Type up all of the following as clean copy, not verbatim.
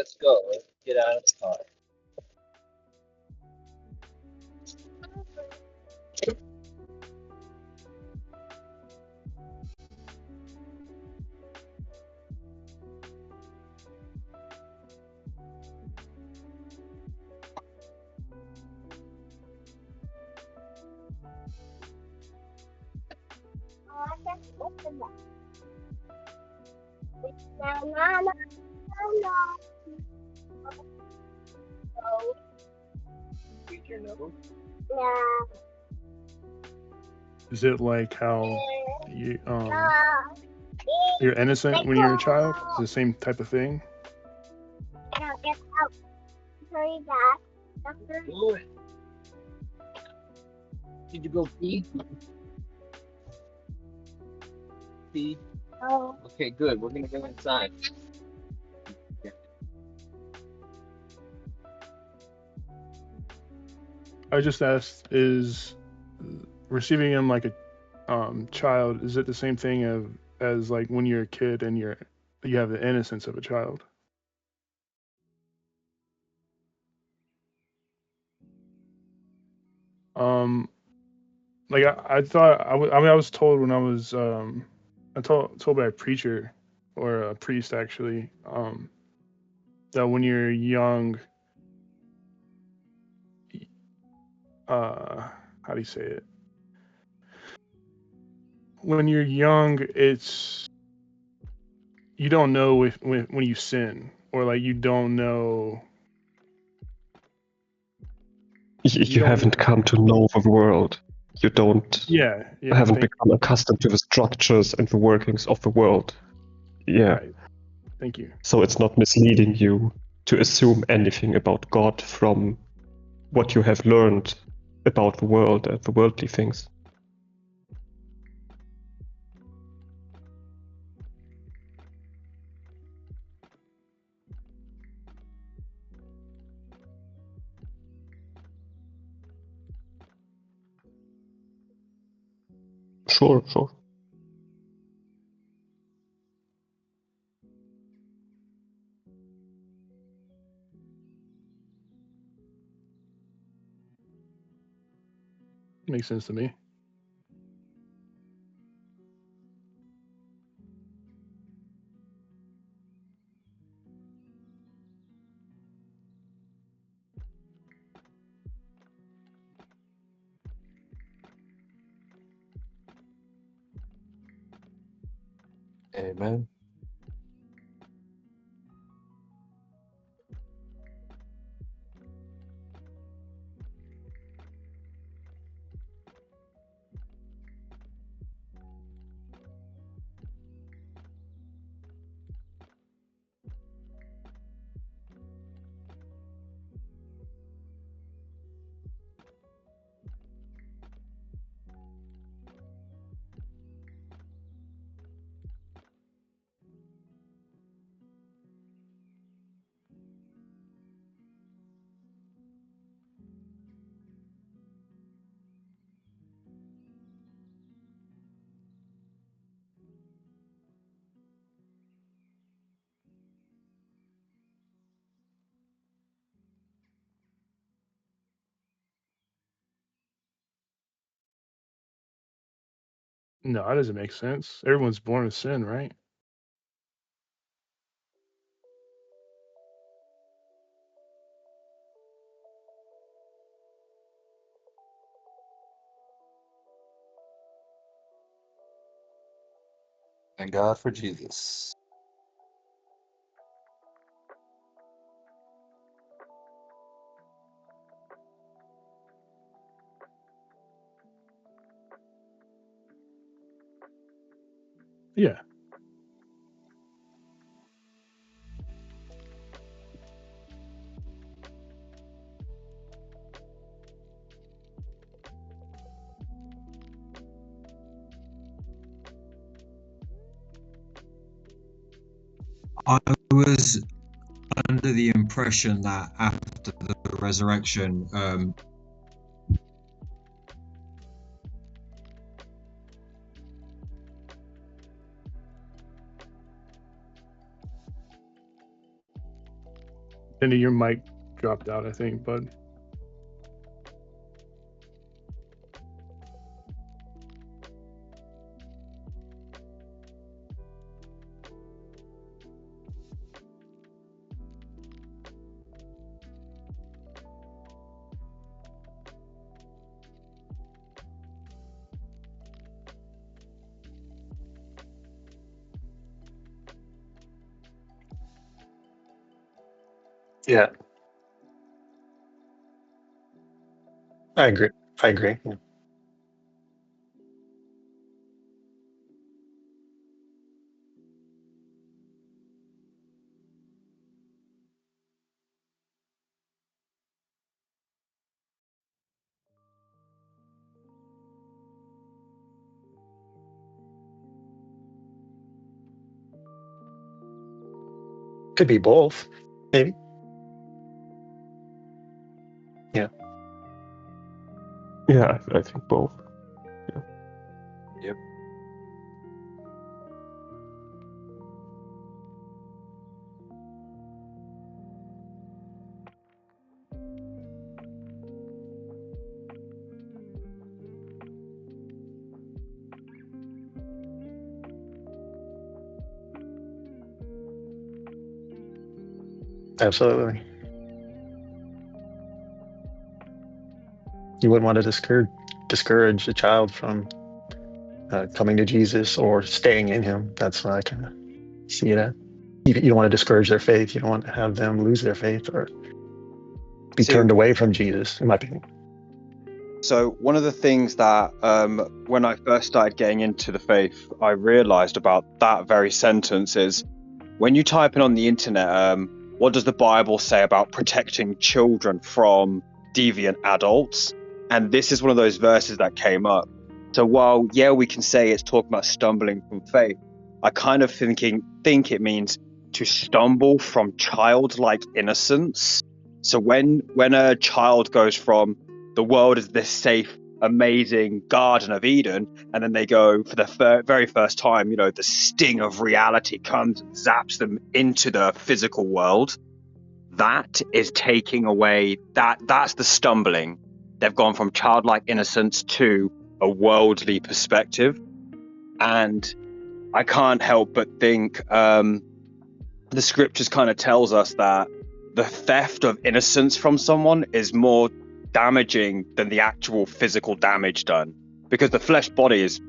let's go. Let's get out of the car. Read your nose. Is it like how you're innocent when you're a child? Is it the same type of thing? Good. Did you go pee? Pee? Okay, good. We're gonna go inside. I just asked, is receiving him like a child, is it the same thing as like when you're a kid and you have the innocence of a child? Um, like I thought I mean I was told when I was told by a preacher or a priest actually that when you're young, how do you say it? When you're young, it's you don't know if when you sin, or like you don't know you You don't haven't come to know the world. You don't yeah haven't thank become accustomed to the structures and the workings of the world. Yeah. right thank you. So it's not misleading you to assume anything about God from what you have learned about the world and the worldly things. Sure, sure. Makes sense to me. Amen. No, that doesn't make sense. Everyone's born with sin, right? Thank God for Jesus. Yeah. I was under the impression that after the resurrection, Cindy, your mic dropped out, I think, bud. Yeah, I agree. I agree. Yeah. Could be both, maybe. Yeah. Yeah, I think both. Yep. Absolutely. You wouldn't want to discourage a child from coming to Jesus or staying in Him. That's what I kind of see it at. You don't want to discourage their faith. You don't want to have them lose their faith or be See, turned away from Jesus, in my opinion. so one of the things that when I first started getting into the faith, I realized about that very sentence is when you type in on the internet, what does the Bible say about protecting children from deviant adults? And this is one of those verses that came up. So while, yeah, we can say it's talking about stumbling from faith, I kind of think it means to stumble from childlike innocence. So when a child goes from the world is this safe, amazing Garden of Eden, and then they go for the very first time, the sting of reality comes and zaps them into the physical world. That is taking away that's the stumbling. They've gone from childlike innocence to a worldly perspective. And I can't help but think the scriptures kind of tells us that the theft of innocence from someone is more damaging than the actual physical damage done, because the flesh body is,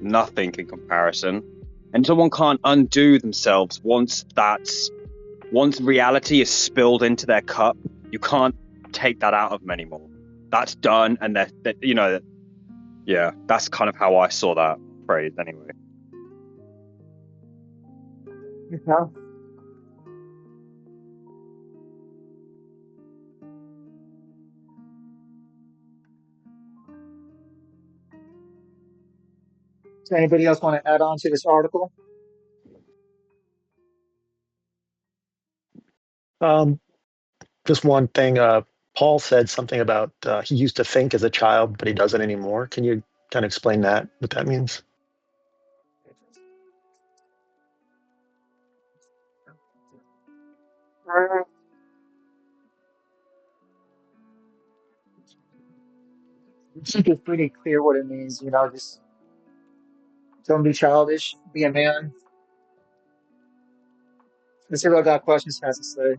nothing in comparison, and someone can't undo themselves once reality is spilled into their cup. You can't take that out of them anymore. That's done, and yeah, that's kind of how I saw that phrase anyway. Yeah. Does anybody else want to add on to this article? Just one thing. Paul said something about he used to think as a child, but he doesn't anymore. Can you kind of explain that, what that means? I think it's pretty clear what it means, just don't be childish, be a man. Let's see what God questions has to say.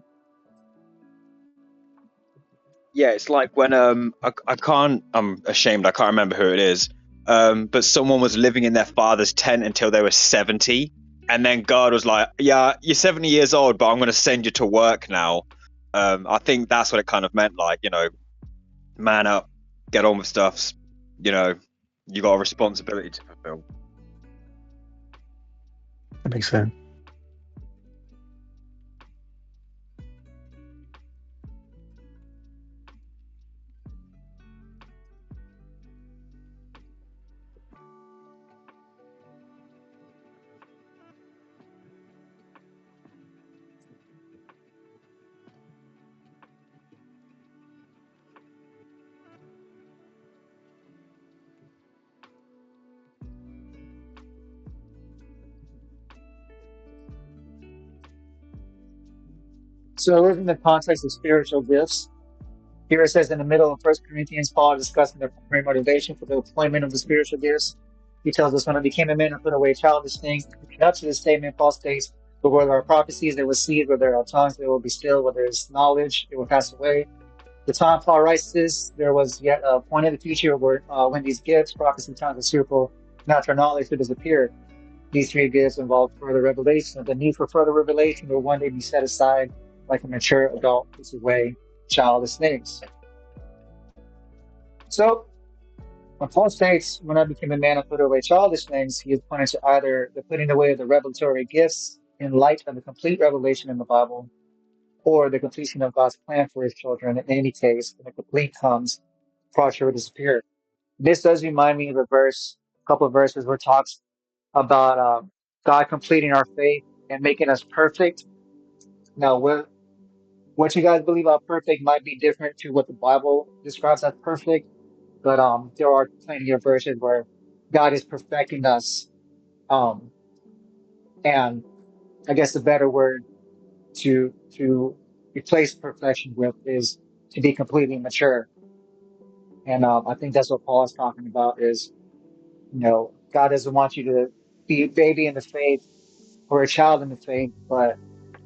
Yeah, it's like when I'm ashamed, I can't remember who it is. But someone was living in their father's tent until they were 70, and then God was like, "Yeah, you're 70 years old, but I'm going to send you to work now." I think that's what it kind of meant, like, man up, get on with stuff. You know, you got a responsibility to fulfill. That makes sense. So within the context of spiritual gifts, here it says in the middle of 1 Corinthians, Paul discussing the primary motivation for the deployment of the spiritual gifts. He tells us, when I became a man, I put away childish things. Up to this statement, Paul states, but where there are prophecies, they will cease. Where there are tongues, they will be still. Where there is knowledge, it will pass away. The time Paul writes this, there was yet a point in the future where when these gifts, prophecy, tongues, and spiritual natural knowledge would disappear. These three gifts involve further revelation. The need for further revelation will one day be set aside like a mature adult puts away childish things. So, when Paul states, when I became a man, I put away childish things, he is pointing to either the putting away of the revelatory gifts in light of the complete revelation in the Bible, or the completion of God's plan for his children. In any case, when the complete comes, partial will disappear. This does remind me of a verse, a couple of verses where it talks about God completing our faith and making us perfect. Now, what you guys believe about perfect might be different to what the Bible describes as perfect, but there are plenty of verses where God is perfecting us. Um, and I guess the better word to replace perfection with is to be completely mature. And I think that's what Paul is talking about is, God doesn't want you to be a baby in the faith or a child in the faith, but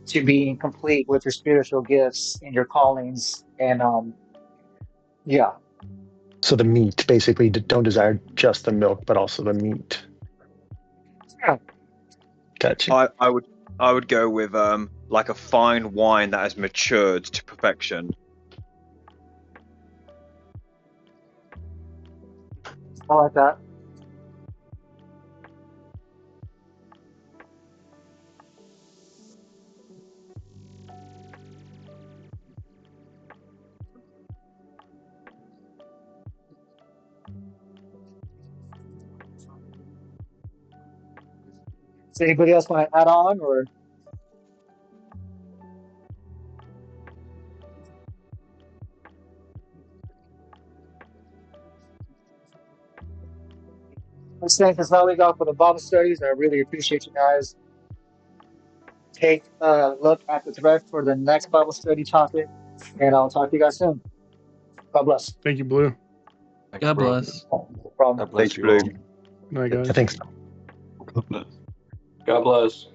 to be complete with your spiritual gifts and your callings. And yeah. So the meat, basically, don't desire just the milk, but also the meat. Yeah. Gotcha. I would go with like a fine wine that has matured to perfection. I like that. Does anybody else want to add on, or let's say that's all we got for the Bible studies. I really appreciate you guys. Take a look at the thread for the next Bible study topic, and I'll talk to you guys soon. God bless. Thank you, Blue. Thanks, God bro. bless. No problem. God bless Thanks, you Blue. all. Good night, guys. I think so. God bless. God bless.